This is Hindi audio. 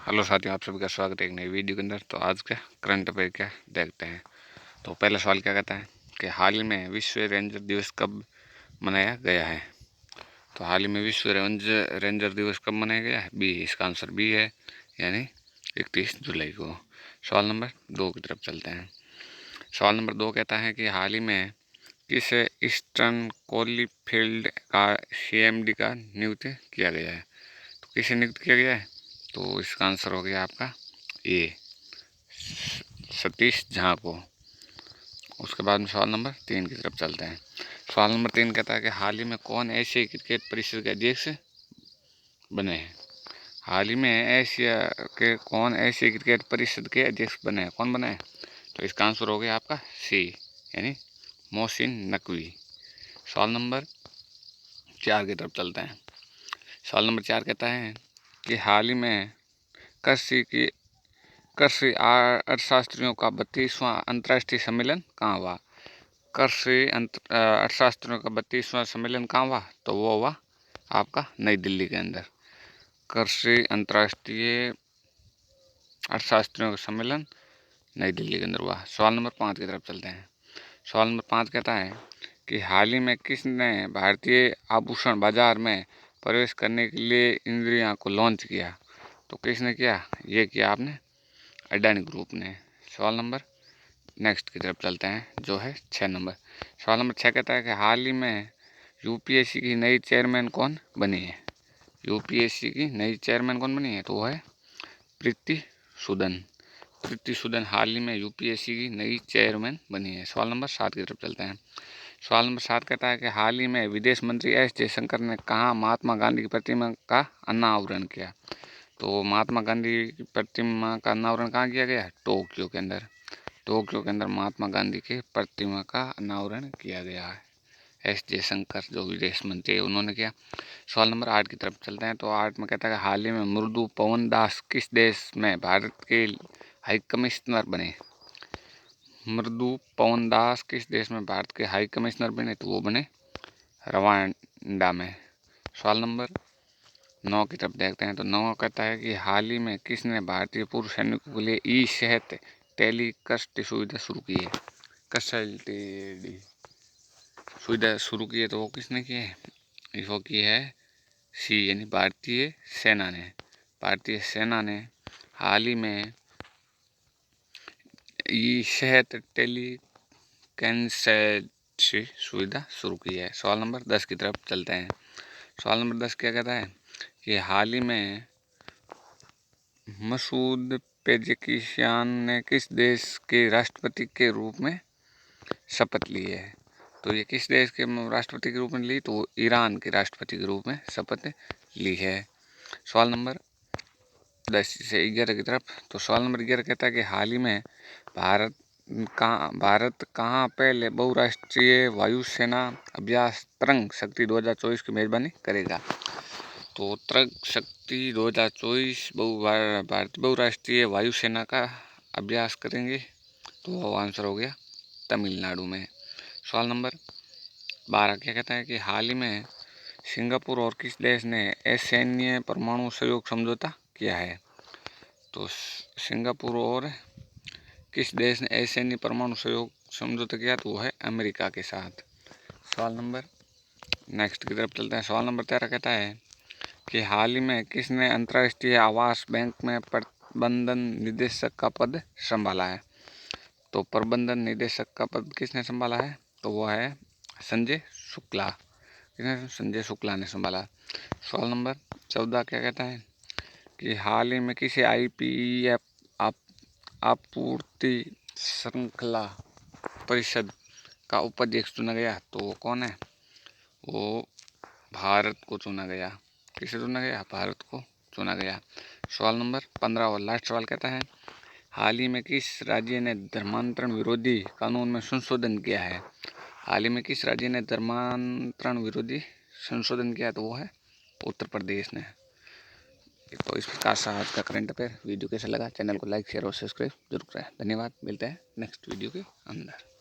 हेलो साथियों, आप सभी का स्वागत है एक नई वीडियो के अंदर। तो आज का करंट अफेयर क्या देखते हैं। तो पहला सवाल क्या कहता है कि हाल ही में विश्व रेंजर दिवस कब मनाया गया है। तो हाल ही में विश्व रेंजर दिवस कब मनाया गया है? बी। इसका आंसर बी है, यानी 31 जुलाई को। सवाल नंबर 2 की तरफ चलते हैं। सवाल नंबर 2 कहता है कि हाल ही में किस ईस्टर्न कोलीफील्ड का CMD का नियुक्त किया गया है। तो किसे नियुक्त किया गया है? तो इसका आंसर हो गया आपका ए, सतीश झा को। उसके बाद में सवाल नंबर 3 की तरफ चलते हैं। सवाल नंबर 3 कहता है कि हाल ही में कौन एशियाई क्रिकेट परिषद के अध्यक्ष बने हैं। हाल ही में एशिया के कौन एशियाई क्रिकेट परिषद के अध्यक्ष बने हैं, कौन बने हैं? तो इसका आंसर हो गया आपका सी, यानी मोहसिन नकवी। सवाल नंबर 4 की तरफ चलते हैं। सवाल नंबर 4 कहता है कि हाल ही में कृषि अर्थशास्त्रियों का 32वां अंतर्राष्ट्रीय सम्मेलन कहाँ हुआ। अर्थशास्त्रियों का 32वां सम्मेलन कहाँ हुआ? तो वो हुआ आपका नई दिल्ली के अंदर। कृषि अंतर्राष्ट्रीय अर्थशास्त्रियों का सम्मेलन नई दिल्ली के अंदर हुआ। सवाल नंबर 5 की तरफ चलते हैं। सवाल नंबर 5 कहता है कि हाल ही में किसने भारतीय आभूषण बाजार में प्रवेश करने के लिए इंद्रिया को लॉन्च किया। तो किसने किया? ये किया आपने अडानी ग्रुप ने। सवाल नंबर नेक्स्ट की तरफ चलते हैं, जो है 6 नंबर। सवाल नंबर 6 कहता है कि हाल ही में UPSC की नई चेयरमैन कौन बनी है। UPSC की नई चेयरमैन कौन बनी है? तो वो है प्रीति सूदन। प्रीति सूदन हाल ही में UPSC की नई चेयरमैन बनी है। सवाल नंबर 7 की तरफ चलते हैं। सवाल नंबर 7 कहता है कि हाल ही में विदेश मंत्री S जयशंकर ने कहाँ महात्मा गांधी की प्रतिमा का अनावरण किया। तो महात्मा गांधी की प्रतिमा का अनावरण कहाँ किया गया? टोक्यो के अंदर। टोक्यो के अंदर महात्मा गांधी की प्रतिमा का अनावरण किया गया है। S जयशंकर जो विदेश मंत्री है उन्होंने किया। सवाल नंबर 8 की तरफ चलते हैं। तो 8 में कहता है कि हाल ही में मृदु पवन दास किस देश में भारत के हाई कमिश्नर बने। मृदु पवन दास किस देश में भारत के हाई कमिश्नर बने? तो वो बने रवांडा में। सवाल नंबर 9 की तरफ देखते हैं। तो 9 कहता है कि हाल ही में किसने भारतीय पूर्व सैनिकों के लिए ई-सेहत टेलीकस्ट सुविधा शुरू की है। कंसल्टेड सुविधा शुरू की है, तो वो किसने की है? वो की है सी, यानी भारतीय सेना ने। भारतीय सेना ने हाल ही में ई-सेहत टेली कंसल्ट सुविधा शुरू की है। सवाल नंबर 10 की तरफ चलते हैं। सवाल नंबर 10 क्या कहता है कि हाल ही में मसूद पेजेकियान ने किस देश के राष्ट्रपति के रूप में शपथ ली है। तो ये किस देश के राष्ट्रपति के रूप में ली? तो ईरान के राष्ट्रपति के रूप में शपथ ली है। सवाल नंबर 10 से 11 की तरफ। तो सवाल नंबर 11 कहता है कि हाल ही में भारत कहाँ पहले बहुराष्ट्रीय वायुसेना अभ्यास तरंग शक्ति 2024 की मेजबानी करेगा। तो तरंग शक्ति 2024 भारतीय बहुराष्ट्रीय वायुसेना का अभ्यास करेंगे। तो आंसर हो गया तमिलनाडु में। सवाल नंबर 12 क्या कहता है कि हाल ही में सिंगापुर और किस देश ने असैन्य परमाणु सहयोग समझौता किया है। तो सिंगापुर और किस देश ने असैन्य परमाणु सहयोग समझौता किया? तो वो है अमेरिका के साथ। सवाल नंबर नेक्स्ट की तरफ चलते हैं। सवाल नंबर 13 कहता है कि हाल ही में किसने अंतर्राष्ट्रीय आवास बैंक में प्रबंधन निदेशक का पद संभाला है। तो प्रबंधन निदेशक का पद किसने संभाला है? तो वो है संजय शुक्ला। किसने? संजय शुक्ला ने संभाला। सवाल नंबर 14 क्या कहता है कि हाल ही में किसे IPEF आपूर्ति श्रृंखला परिषद का उपाध्यक्ष चुना गया। तो वो कौन है? वो भारत को चुना गया। किसे चुना गया? भारत को चुना गया। सवाल नंबर 15 और लास्ट सवाल कहता है हाल ही में किस राज्य ने धर्मांतरण विरोधी कानून में संशोधन किया है। हाल ही में किस राज्य ने धर्मांतरण विरोधी संशोधन किया? तो वो है उत्तर प्रदेश ने। तो इस प्रकार से आज का करंट अफेयर वीडियो कैसा लगा, चैनल को लाइक शेयर और सब्सक्राइब जरूर करें। धन्यवाद। मिलते हैं नेक्स्ट वीडियो के अंदर।